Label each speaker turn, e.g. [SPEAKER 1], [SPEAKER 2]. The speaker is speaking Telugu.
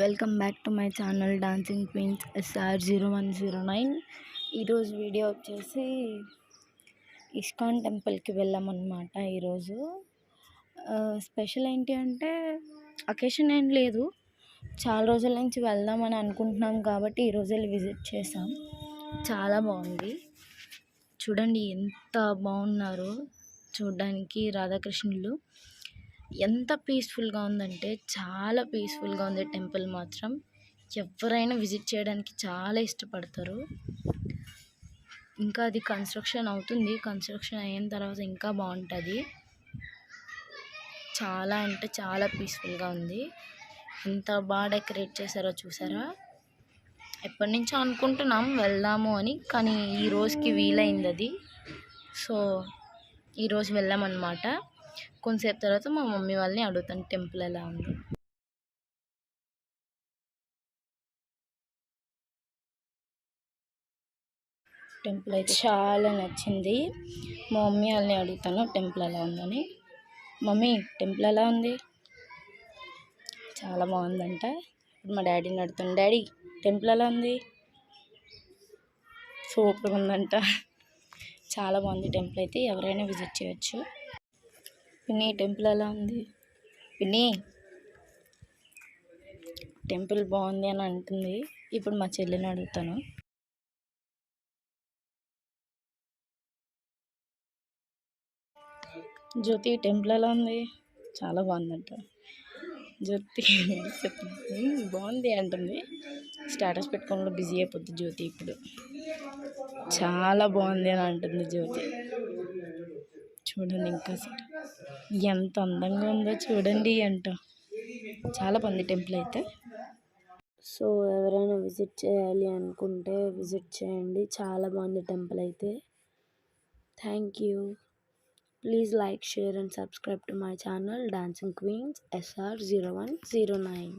[SPEAKER 1] Welcome back to my channel dancing queens SR0109. ఈరోజు వీడియో వచ్చేసి ఇస్కాన్ టెంపుల్కి వెళ్ళామన్నమాట. ఈరోజు స్పెషల్ ఏంటి అంటే అకేషన్ ఏం లేదు, చాలా రోజుల నుంచి వెళ్దామని అనుకుంటున్నాం కాబట్టి ఈరోజు వెళ్ళి విజిట్ చేసాం. చాలా బాగుంది, చూడండి ఎంత బాగున్నారో చూడడానికి రాధాకృష్ణులు. ఎంత పీస్ఫుల్గా ఉందంటే చాలా పీస్ఫుల్గా ఉంది టెంపుల్ మాత్రం. ఎవరైనా విజిట్ చేయడానికి చాలా ఇష్టపడతారు. ఇంకా అది కన్స్ట్రక్షన్ అవుతుంది, కన్స్ట్రక్షన్ అయిన తర్వాత ఇంకా బాగుంటుంది. చాలా అంటే చాలా పీస్ఫుల్గా ఉంది. ఎంత బాగా డెకరేట్ చేశారో చూసారా. ఎప్పటి నుంచో అనుకుంటున్నాం వెళ్దాము అని, కానీ ఈ రోజుకి వీలైంది అది. సో ఈరోజు వెళ్ళామన్నమాట. కొంతసేపు తర్వాత మా మమ్మీ వాళ్ళని అడుగుతాను టెంపుల్ ఎలా ఉంది. టెంపుల్ అయితే చాలా నచ్చింది. మా మమ్మీ వాళ్ళని అడుగుతాను టెంపుల్ ఎలా ఉందని. మమ్మీ టెంపుల్ ఎలా ఉంది? చాలా బాగుందంట. ఇప్పుడు మా డాడీని అడుగుతాను, డాడీ టెంపుల్ ఎలా ఉంది? సూపర్గా ఉందంట. చాలా బాగుంది టెంపుల్ అయితే, ఎవరైనా విజిట్ చేయొచ్చు. పిన్ని టెంపుల్ ఎలా ఉంది? పిన్ని టెంపుల్ బాగుంది అని అంటుంది. ఇప్పుడు మా చెల్లిని అడుగుతాను. జ్యోతి టెంపుల్ ఎలా ఉంది? చాలా బాగుందంట. జ్యోతి చెప్తుంది బాగుంది అంటుంది. స్టేటస్ పెట్టుకోవడంలో బిజీ అయిపోద్ది జ్యోతి ఇప్పుడు. చాలా బాగుంది అని అంటుంది జ్యోతి. చూడండి ఇంకా ఎంత అందంగా ఉందో చూడండి అంట. చాలా బాగుంది టెంపుల్ అయితే. సో ఎవరైనా విజిట్ చేయాలి అనుకుంటే విజిట్ చేయండి, చాలా బాగుంది టెంపుల్ అయితే. Thank you. Please like, share and subscribe to my channel dancing queens SR0109.